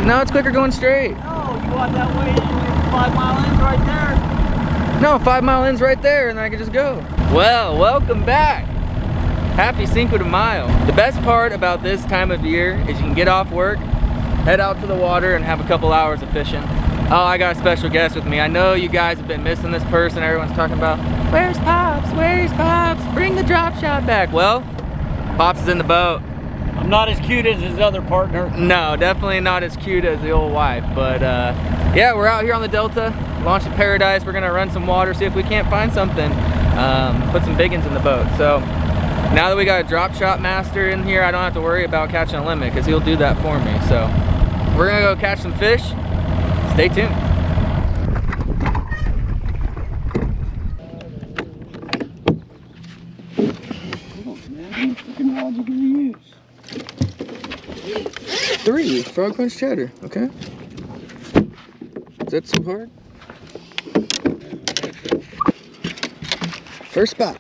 No, it's quicker going straight. No, you want that way, 5 mile ends right there. No, 5 mile ends right there, and then I can just go. Well, welcome back. Happy Cinco de Mayo. The best part about this time of year is you can get off work, head out to the water, and have a couple hours of fishing. Oh, I got a special guest with me. I know you guys have been missing this person. Everyone's talking about, where's Pops? Where's Pops? Bring the drop shot back. Well, Pops is in the boat. I'm not as cute as his other partner. No, definitely not as cute as the old wife. But yeah, we're out here on the Delta, launched at Paradise. We're gonna run some water, see if we can't find something. Put some big ones in the boat. So now that we got a drop shot master in here, I don't have to worry about catching a limit because he'll do that for me. So we're gonna go catch some fish. Stay tuned. Man, what fucking rod you gonna use? 3 frog punch chatter. Okay. Is that too hard? First spot.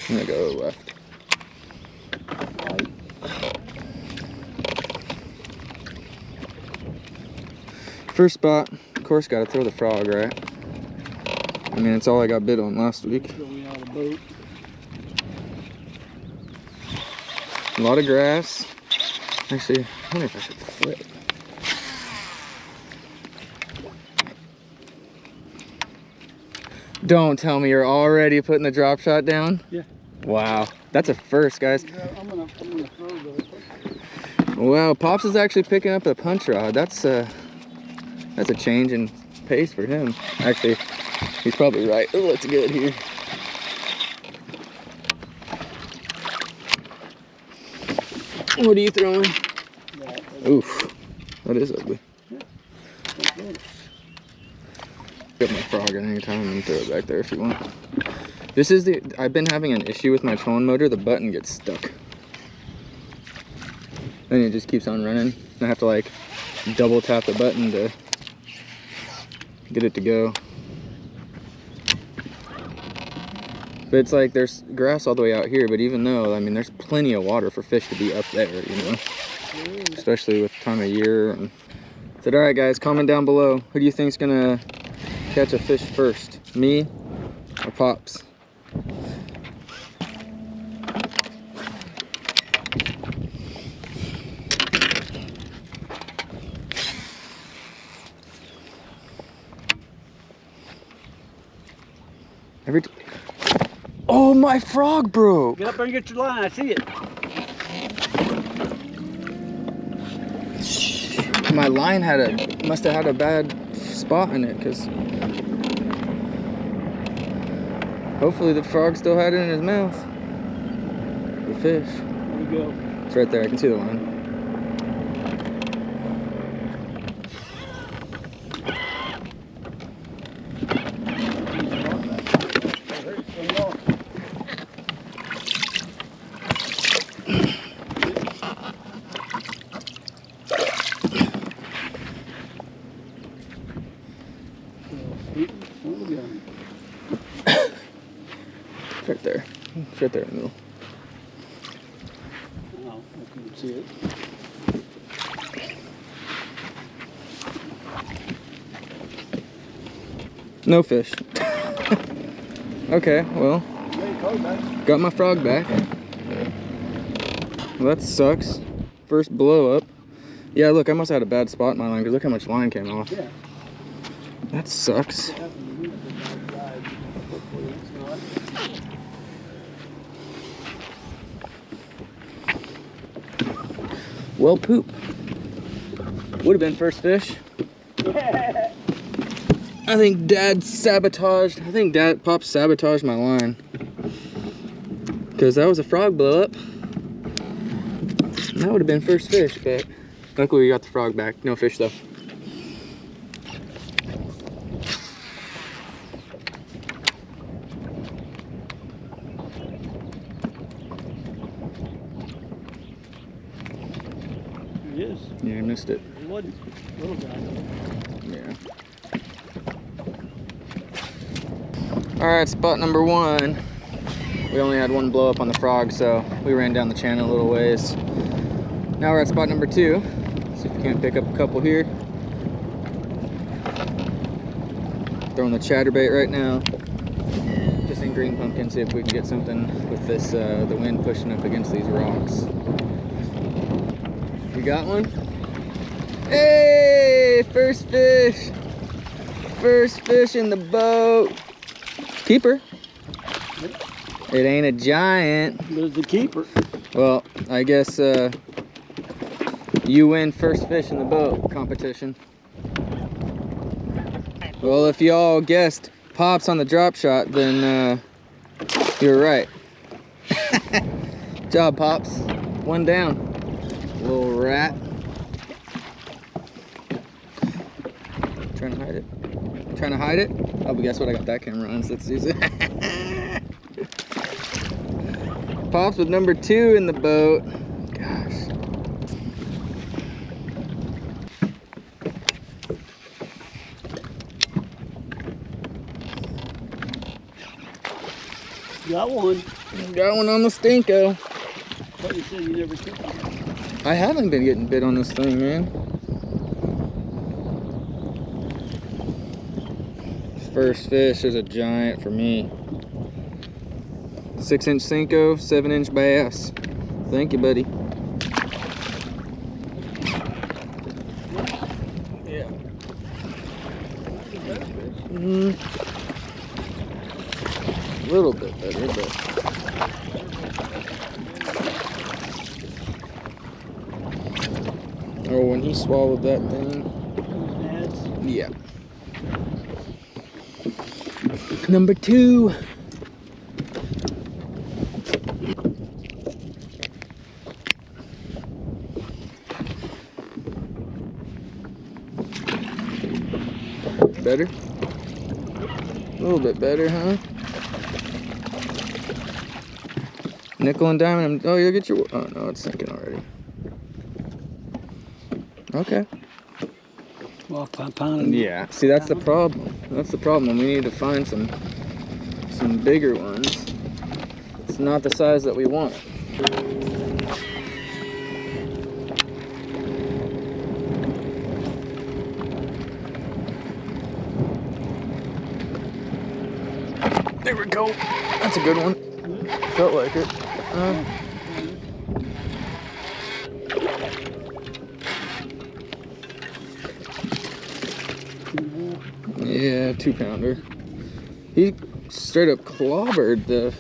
I'm gonna go left. First spot, of course, gotta throw the frog, right? I mean, it's all I got bid on last week. Going out of the boat. A lot of grass. Actually, I wonder if I should flip. Don't tell me you're already putting the drop shot down? Yeah. Wow, that's a first, guys. Yeah, I'm gonna throw the... Wow, Pops is actually picking up a punch rod. That's a change in pace for him. Actually, he's probably right. It looks good here. What are you throwing? Oof, that is ugly. Get my frog at any time and throw it back there if you want. This is I've been having an issue with my phone motor. The button gets stuck. Then it just keeps on running. I have to like double tap the button to get it to go. But it's like there's grass all the way out here, but even though, I mean, there's plenty of water for fish to be up there, you know, especially with time of year. And I said, all right, guys, comment down below. Who do you think's gonna catch a fish first, me or Pops? Oh, my frog broke. Get up there and get your line, I see it. My line must have had a bad spot in it, because hopefully the frog still had it in his mouth. The fish. There we go. It's right there, I can see the line. It's right there. It's right there in the middle. Oh, I can see it. No fish. Okay, well, got my frog back. Well, that sucks. First blow up. Yeah, look, I must have had a bad spot in my line because look how much line came off. Yeah. That sucks. Well, poop. Would have been first fish. I think Pops sabotaged my line. Because that was a frog blow up. That would have been first fish, but luckily we got the frog back. No fish though. It is. Yeah, I missed it. It wasn't little guy. Yeah. All right, spot number 1. We only had one blow up on the frog, so we ran down the channel a little ways. Now we're at spot number 2. See if we can't pick up a couple here. Throwing the chatterbait right now. Just in green pumpkin, see if we can get something with this, the wind pushing up against these rocks. You got one? Hey, first fish. First fish in the boat. Keeper. It ain't a giant. There's the keeper. Well, I guess you win first fish in the boat competition. Well, if y'all guessed pops on the drop shot, then you're right. Job, Pops. One down. Little rat. Trying to hide it. Trying to hide it? Oh, but guess what? I got that camera on, so let's use it. Pops with number 2 in the boat. Gosh. Got one. Got one on the stinko. I thought you said you never took one. I haven't been getting bit on this thing, man. First fish is a giant for me. 6-inch Cinco, 7-inch bass. Thank you, buddy. Yeah. A little bit better, but. Oh, when he swallowed that thing. Yeah. Number 2. Better? A little bit better, huh? Nickel and diamond. Oh, you'll get your. Oh no, it's sinking already. Okay. Well, pound. Yeah. See, that's the problem. That's the problem. We need to find some bigger ones. It's not the size that we want. There we go. That's a good one. Felt like it. Yeah, 2-pounder. He straight up clobbered the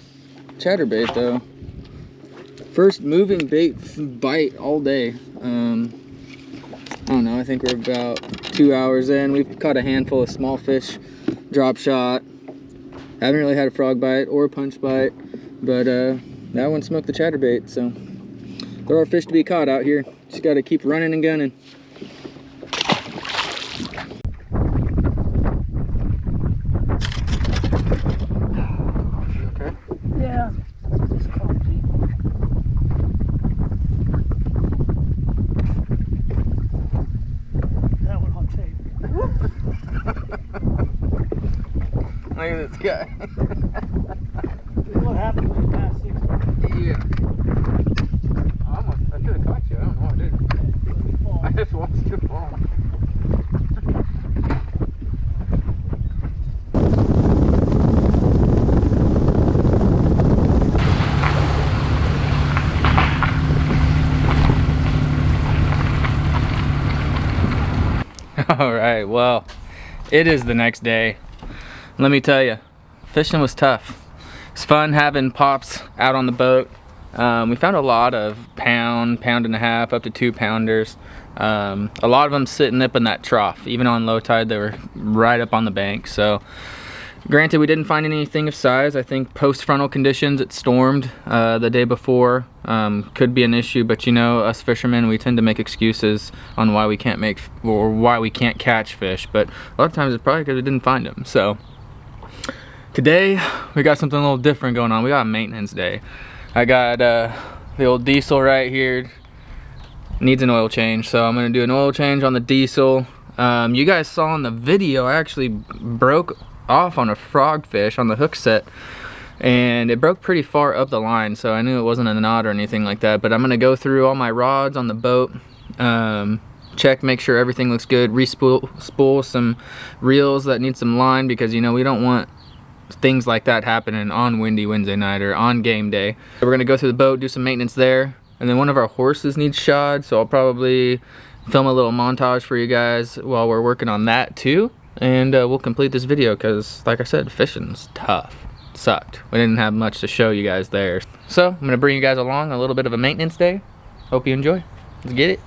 chatterbait though. First moving bait bite all day. I don't know, I think we're about 2 hours in. We've caught a handful of small fish, drop shot. Haven't really had a frog bite or a punch bite, but that one smoked the chatterbait, so there are fish to be caught out here. Just gotta keep running and gunning. Okay. Yeah. It's clumsy. That one on tape. Look at this guy. What happened when you passed 6? Yeah. I could have caught you. I don't know. I didn't. I just watched you fall. All right. Well, it is the next day. Let me tell you, fishing was tough. It's fun having Pops out on the boat. We found a lot of pound and a half, up to 2-pounders. A lot of them sitting up in that trough. Even on low tide, they were right up on the bank. So, granted, we didn't find anything of size. I think post-frontal conditions, it stormed the day before. Could be an issue, but you know, us fishermen, we tend to make excuses on why we can't make or why we can't catch fish. But a lot of times, it's probably because we didn't find them. So. Today, we got something a little different going on. We got a maintenance day. I got the old diesel right here. Needs an oil change, so I'm gonna do an oil change on the diesel. You guys saw in the video, I actually broke off on a frogfish on the hook set. and it broke pretty far up the line, so I knew it wasn't a knot or anything like that. But I'm gonna go through all my rods on the boat, check, make sure everything looks good, spool some reels that need some line, because you know we don't want things like that happening on windy Wednesday night or on game day. So we're gonna go through the boat, do some maintenance there, and then one of our horses needs shod, so I'll probably film a little montage for you guys while we're working on that too, and we'll complete this video because, like I said, fishing's tough. It sucked. We didn't have much to show you guys there, so I'm gonna bring you guys along a little bit of a maintenance day. Hope you enjoy. Let's get it.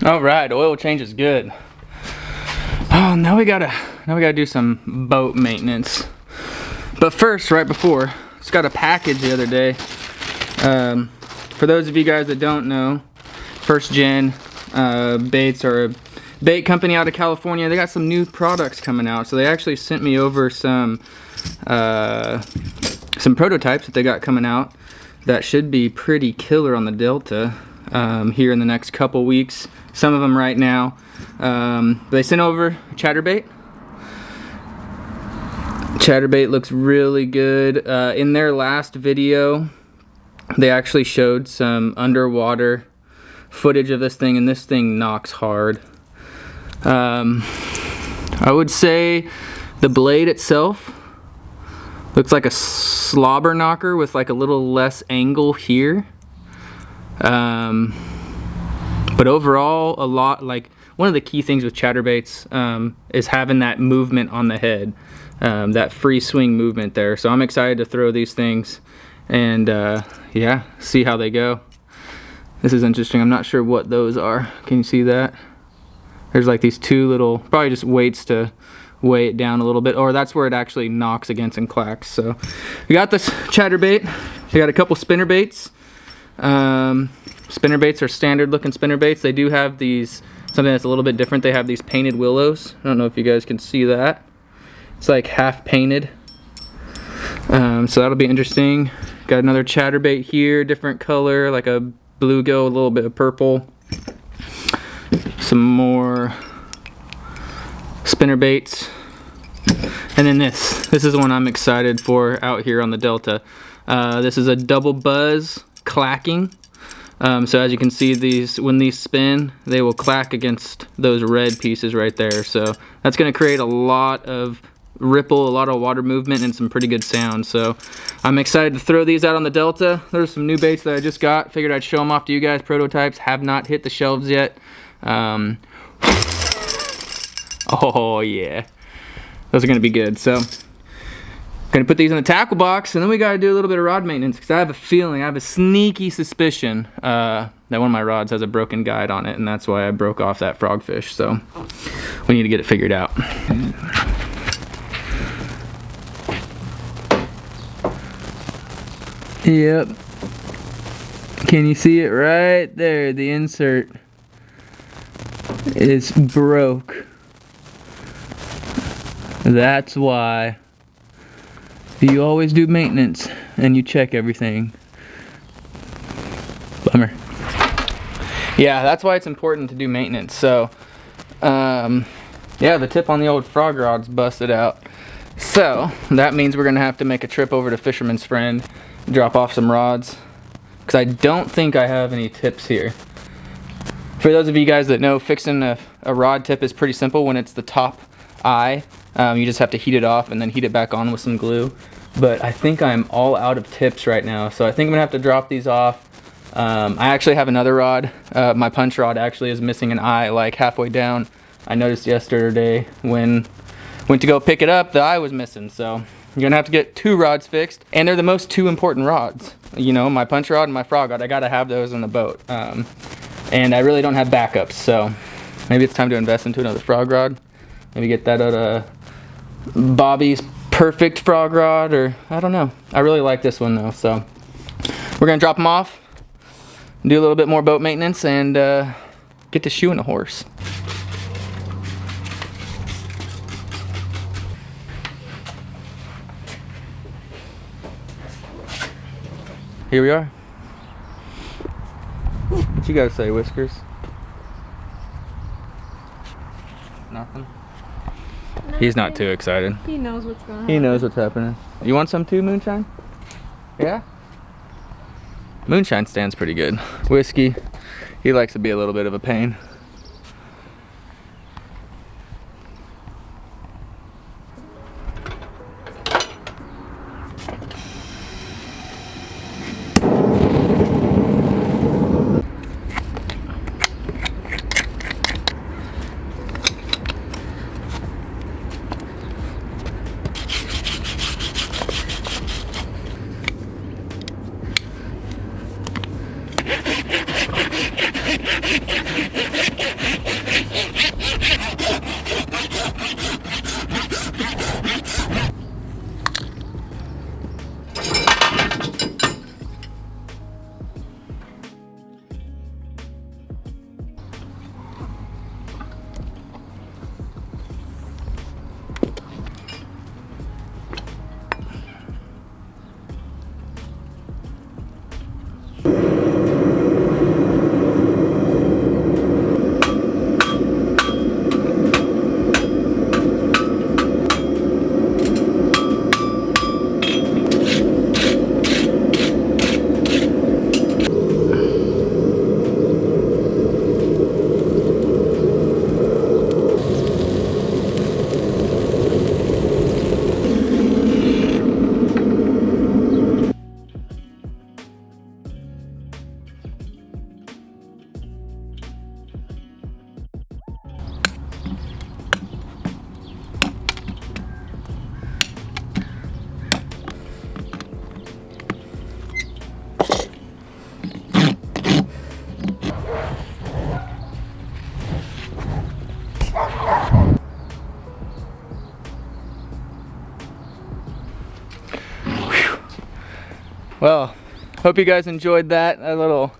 All right, oil change is good. Oh, now we gotta do some boat maintenance. But first, right before, just got a package the other day. For those of you guys that don't know, First Gen Baits are a bait company out of California. They got some new products coming out, so they actually sent me over some prototypes that they got coming out that should be pretty killer on the Delta here in the next couple weeks. Some of them right now. They sent over chatterbait. Chatterbait looks really good. In their last video, they actually showed some underwater footage of this thing, and this thing knocks hard. I would say the blade itself looks like a slobber knocker with like a little less angle here. But overall, a lot, like one of the key things with chatterbaits is having that movement on the head, that free swing movement there. So I'm excited to throw these things and yeah, see how they go. This is interesting. I'm not sure what those are. Can you see that? There's like these two little, probably just weights to weigh it down a little bit, or that's where it actually knocks against and clacks. So we got this chatterbait. We got a couple spinner baits. Spinner baits are standard looking spinner baits. They do have these, something that's a little bit different. They have these painted willows. I don't know if you guys can see that. It's like half painted. So that'll be interesting. Got another chatterbait here, different color, like a bluegill, a little bit of purple. Some more spinner baits. And then this is the one I'm excited for out here on the Delta. This is a double buzz clacking. So as you can see, these, when these spin, they will clack against those red pieces right there. So that's going to create a lot of ripple, a lot of water movement, and some pretty good sound. So I'm excited to throw these out on the Delta. There's some new baits that I just got. Figured I'd show them off to you guys. Prototypes have not hit the shelves yet. Oh yeah, those are going to be good. So gonna put these in the tackle box, and then we gotta do a little bit of rod maintenance, because I have a feeling, I have a sneaky suspicion that one of my rods has a broken guide on it, and that's why I broke off that frogfish. So we need to get it figured out. Yep. Can you see it right there? The insert is broke. That's why you always do maintenance and you check everything. Bummer. Yeah, that's why it's important to do maintenance. So yeah, the tip on the old frog rod's busted out. So that means we're gonna have to make a trip over to Fisherman's Friend, drop off some rods, because I don't think I have any tips here. For those of you guys that know, fixing a rod tip is pretty simple when it's the top eye. You just have to heat it off and then heat it back on with some glue. But I think I'm all out of tips right now, so I think I'm gonna have to drop these off. I actually have another rod. My punch rod actually is missing an eye like halfway down. I noticed yesterday when went to go pick it up, the eye was missing. So you're gonna have to get 2 rods fixed, and they're the most 2 important rods. You know, my punch rod and my frog rod, I gotta have those in the boat. And I really don't have backups, so maybe it's time to invest into another frog rod. Maybe get that out of Bobby's Perfect frog rod, or I don't know. I really like this one though, so we're gonna drop them off, do a little bit more boat maintenance, and get to shoeing a horse. Here we are. What you gotta say, Whiskers? Nothing? He's not too excited. He knows what's going on. He knows what's happening. You want some too, Moonshine? Yeah? Moonshine stands pretty good. Whiskey, he likes to be a little bit of a pain. Well, hope you guys enjoyed that. A little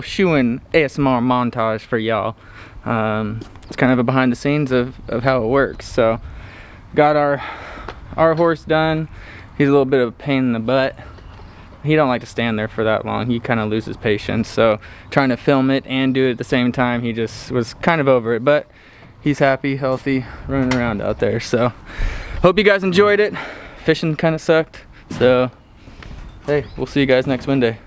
shoeing ASMR montage for y'all. It's kind of a behind the scenes of how it works. So, got our horse done. He's a little bit of a pain in the butt. He don't like to stand there for that long. He kind of loses patience. So, trying to film it and do it at the same time, he just was kind of over it. But he's happy, healthy, running around out there. So, hope you guys enjoyed it. Fishing kind of sucked. So, hey, we'll see you guys next Monday.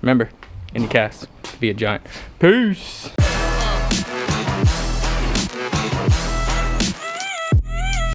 Remember, any cast, be a giant. Peace!